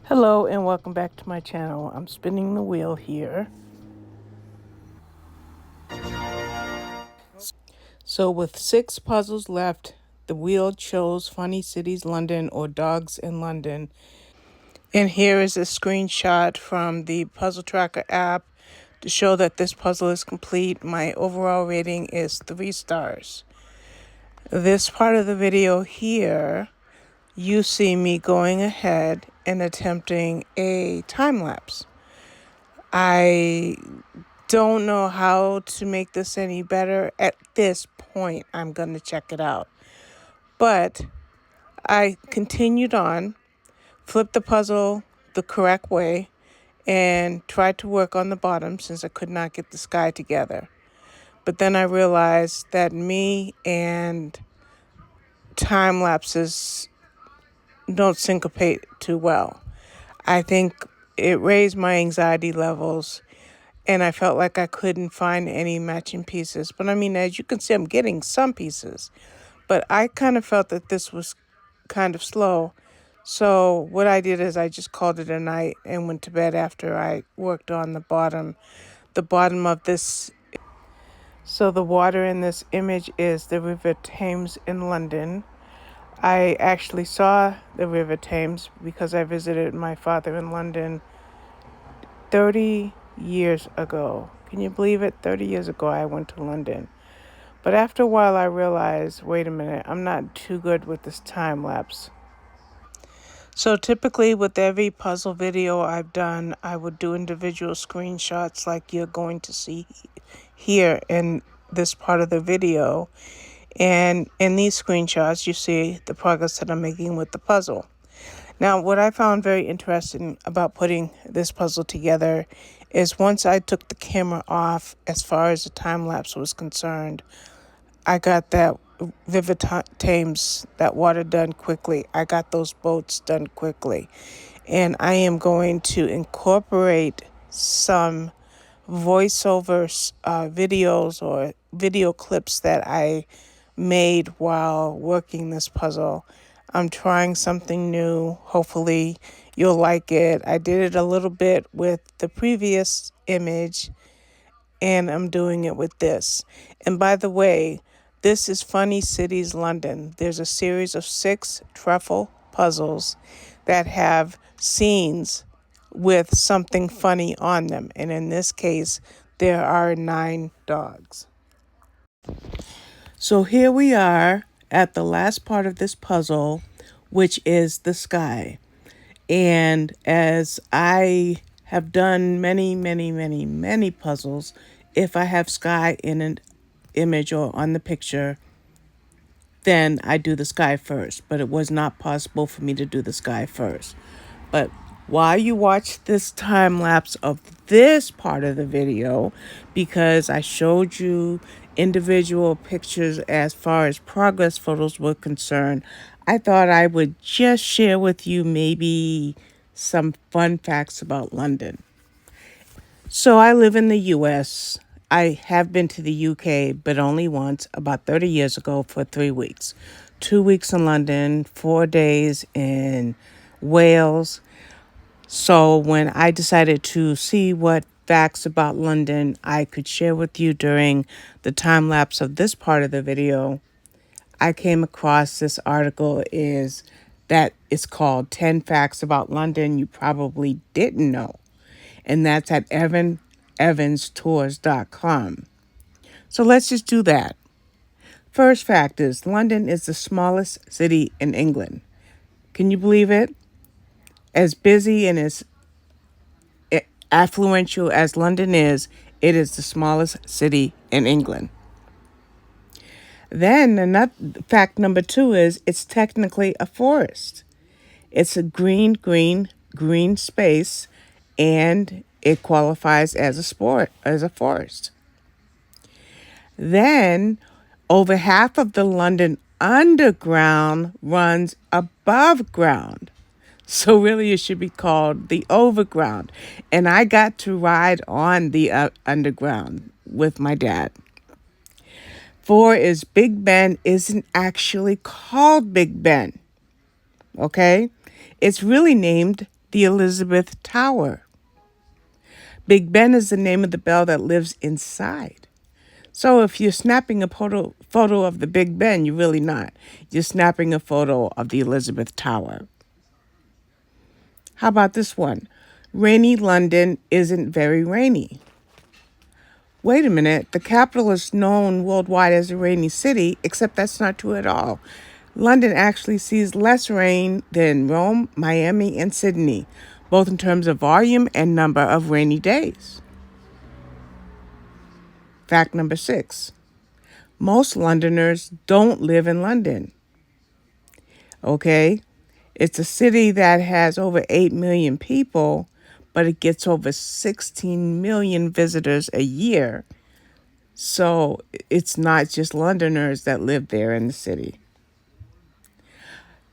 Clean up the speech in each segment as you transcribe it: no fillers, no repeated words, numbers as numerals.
Hello and welcome back to my channel. I'm spinning the wheel here. So with 6 puzzles left, the wheel chose Funny Cities London or Dogs in London. And here is a screenshot from the Puzzle Tracker app to show that this puzzle is complete. My overall rating is 3 stars. This part of the video here, you see me going ahead and attempting a time lapse. I don't know how to make this any better at this point. I'm going to check it out. But I continued on, flipped the puzzle the correct way, and tried to work on the bottom since I could not get the sky together. But then I realized that me and time lapses don't syncopate too well. I think it raised my anxiety levels, and I felt like I couldn't find any matching pieces. But I mean, as you can see, I'm getting some pieces. But I kind of felt that this was kind of slow. So what I did is I just called it a night and went to bed after I worked on the bottom. The bottom of this. So the water in this image is the River Thames in London. I actually saw the River Thames because I visited my father in London 30 years ago. Can you believe it? 30 years ago, I went to London. But after a while, I realized, wait a minute, I'm not too good with this time lapse. So typically with every puzzle video I've done, I would do individual screenshots like you're going to see here in this part of the video. And in these screenshots, you see the progress that I'm making with the puzzle. Now, what I found very interesting about putting this puzzle together is once I took the camera off, as far as the time lapse was concerned, I got that River Thames, that water done quickly. I got those boats done quickly. And I am going to incorporate some voiceover videos or video clips that I made while working this puzzle. I'm trying something new. Hopefully you'll like it. I did it a little bit with the previous image, and I'm doing it with this. And by the way, this is Funny Cities London. There's a series of 6 Trefl puzzles that have scenes with something funny on them. And in this case, there are 9 dogs. So here we are at the last part of this puzzle, which is the sky. And as I have done many puzzles, if I have sky in an image or on the picture, then I do the sky first. But it was not possible for me to do the sky first. But while you watch this time lapse of this part of the video, because I showed you individual pictures as far as progress photos were concerned, I thought I would just share with you maybe some fun facts about London. So I live in the US. I have been to the UK, but only once, about 30 years ago, for 3 weeks. 2 weeks in London, 4 days in Wales. So when I decided to see what facts about London I could share with you during the time lapse of this part of the video, I came across this article that is called 10 Facts About London You Probably Didn't Know. And that's at evansevanstours.com. So let's just do that. First fact is London is the smallest city in England. Can you believe it? As busy and as affluential as London is, it is the smallest city in England. Then another fact number 2 is it's technically a forest. It's a green space, and it qualifies as a forest. Then over half of the London Underground runs above ground. So really it should be called the Overground. And I got to ride on the Underground with my dad. 4 is Big Ben isn't actually called Big Ben. Okay? It's really named The Elizabeth Tower. Big Ben is the name of the bell that lives inside. So if you're snapping a photo of the Big Ben, you're really not. You're snapping a photo of the Elizabeth Tower. How about this one? Rainy London isn't very rainy. Wait a minute, the capital is known worldwide as a rainy city, except that's not true at all. London actually sees less rain than Rome, Miami, and Sydney, both in terms of volume and number of rainy days. Fact number 6. Most Londoners don't live in London. Okay? It's a city that has over 8 million people, but it gets over 16 million visitors a year. So it's not just Londoners that live there in the city.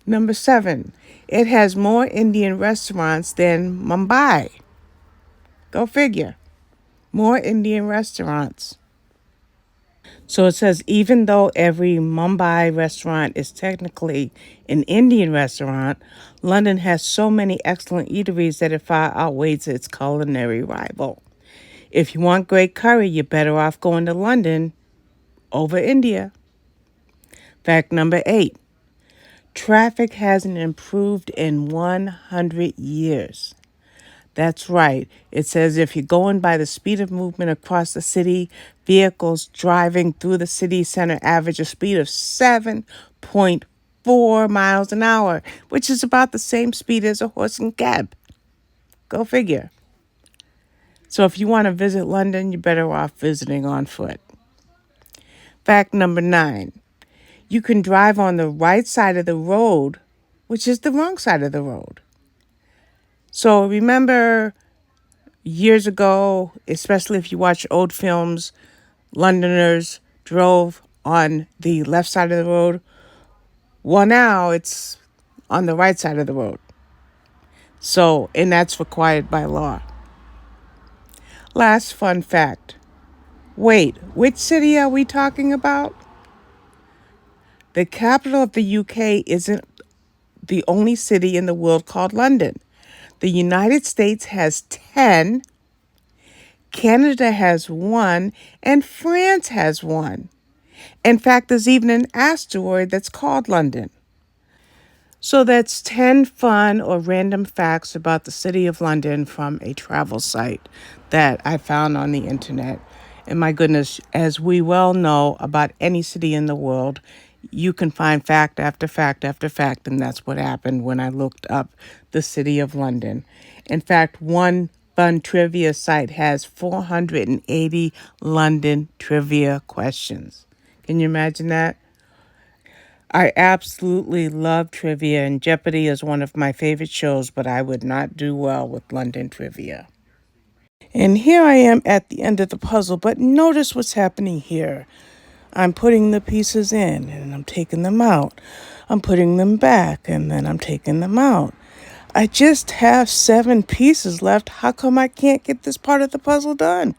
Number 7, it has more Indian restaurants than Mumbai. Go figure. More Indian restaurants. So it says even though every Mumbai restaurant is technically an Indian restaurant, London has so many excellent eateries that it far outweighs its culinary rival. If you want great curry, you're better off going to London over India. Fact number 8. Traffic hasn't improved in 100 years. That's right. It says if you're going by the speed of movement across the city, vehicles driving through the city center average a speed of 7.4 miles an hour, which is about the same speed as a horse and cab. Go figure. So if you want to visit London, you're better off visiting on foot. Fact number 9. You can drive on the right side of the road, which is the wrong side of the road. So remember years ago, especially if you watch old films, Londoners drove on the left side of the road. Well, now it's on the right side of the road. So, and that's required by law. Last fun fact. Wait, which city are we talking about? The capital of the UK isn't the only city in the world called London. The United States has 10, Canada has 1, and France has 1. In fact, there's even an asteroid that's called London. So that's 10 fun or random facts about the city of London from a travel site that I found on the internet. And my goodness, as we well know about any city in the world, you can find fact after fact after fact, and that's what happened when I looked up the city of London. In fact, one fun trivia site has 480 London trivia questions. Can you imagine that? I absolutely love trivia, and Jeopardy is one of my favorite shows, but I would not do well with London trivia. And here I am at the end of the puzzle, but notice what's happening here. I'm putting the pieces in, and I'm taking them out. I'm putting them back, and then I'm taking them out. I just have 7 pieces left. How come I can't get this part of the puzzle done?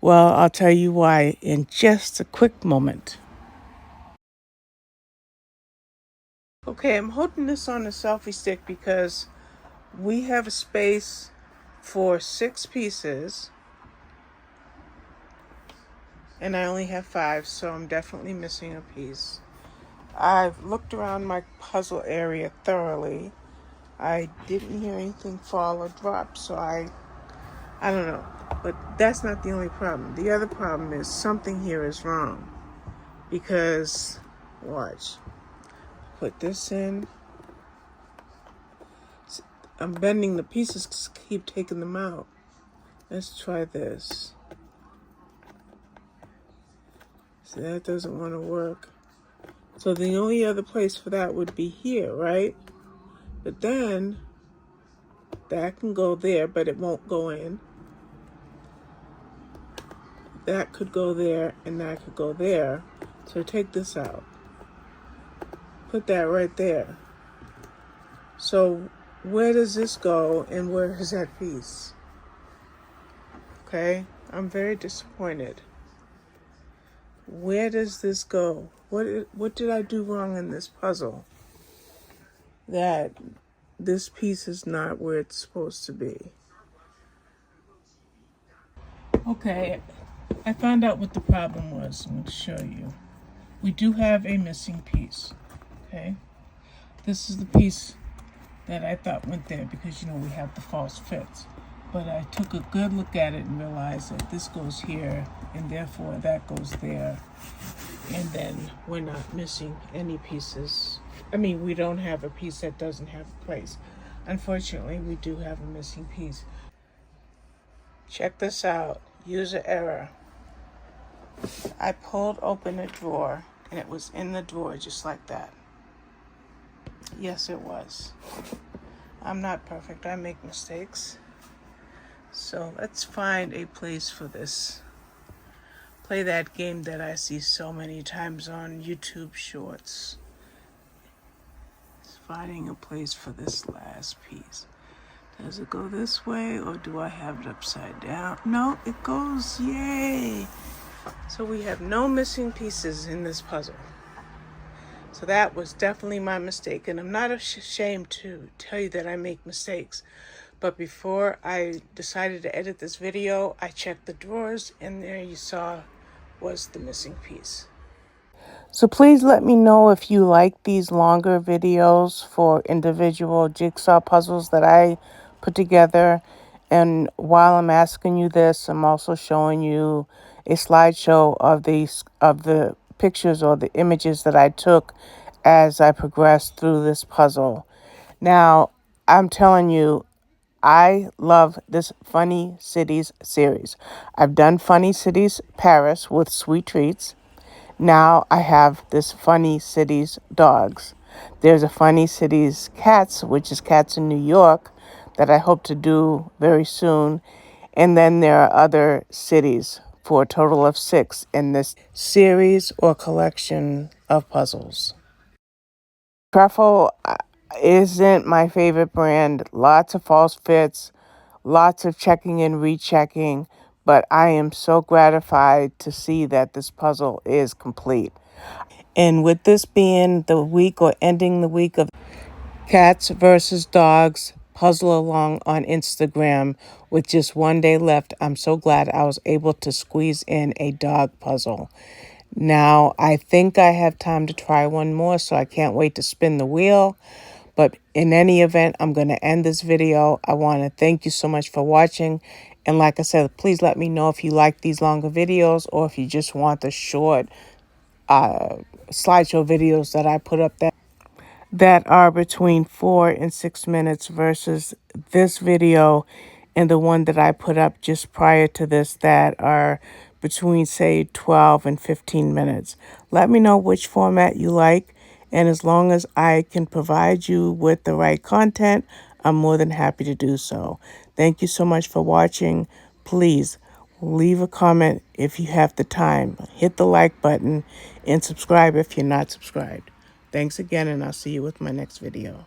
Well, I'll tell you why in just a quick moment. Okay, I'm holding this on a selfie stick because we have a space for 6 pieces, and I only have 5, so I'm definitely missing a piece. I've looked around my puzzle area thoroughly. I didn't hear anything fall or drop, so I don't know. But that's not the only problem. The other problem is something here is wrong. Because, watch. Put this in. I'm bending the pieces, keep taking them out. Let's try this. So that doesn't want to work. So the only other place for that would be here, right? But then that can go there, but it won't go in. That could go there, and that could go there. So take this out. Put that right there. So where does this go, and where is that piece? Okay, I'm very disappointed. Where does this go? What did I do wrong in this puzzle that this piece is not where it's supposed to be. Okay, I found out what the problem was. I'm going to show you. We do have a missing piece, okay? This is the piece that I thought went there because, you know, we have the false fits. But I took a good look at it and realized that this goes here and therefore that goes there. And then we're not missing any pieces. I mean, we don't have a piece that doesn't have a place. Unfortunately, we do have a missing piece. Check this out. User error. I pulled open a drawer and it was in the drawer just like that. Yes, it was. I'm not perfect. I make mistakes. So let's find a place for this. Play that game that I see so many times on YouTube Shorts. It's finding a place for this last piece. Does it go this way or do I have it upside down? No, it goes. Yay! So we have no missing pieces in this puzzle. So that was definitely my mistake. And I'm not ashamed to tell you that I make mistakes. But before I decided to edit this video, I checked the drawers and there you saw was the missing piece. So please let me know if you like these longer videos for individual jigsaw puzzles that I put together. And while I'm asking you this, I'm also showing you a slideshow of the pictures or the images that I took as I progressed through this puzzle. Now, I'm telling you, I love this Funny Cities series. I've done Funny Cities Paris with Sweet Treats. Now I have this Funny Cities Dogs. There's a Funny Cities Cats, which is Cats in New York, that I hope to do very soon. And then there are other cities for a total of 6 in this series or collection of puzzles. Trefl isn't my favorite brand. Lots of false fits, lots of checking and rechecking, but I am so gratified to see that this puzzle is complete. And with this being the week or ending the week of Cats versus Dogs puzzle along on Instagram with just one day left, I'm so glad I was able to squeeze in a dog puzzle. Now, I think I have time to try one more, so I can't wait to spin the wheel. But in any event, I'm going to end this video. I want to thank you so much for watching. And like I said, please let me know if you like these longer videos or if you just want the short slideshow videos that I put up that are between 4 and 6 minutes versus this video and the one that I put up just prior to this that are between, say, 12 and 15 minutes. Let me know which format you like, and as long as I can provide you with the right content, I'm more than happy to do so. Thank you so much for watching. Please leave a comment if you have the time. Hit the like button and subscribe if you're not subscribed. Thanks again, and I'll see you with my next video.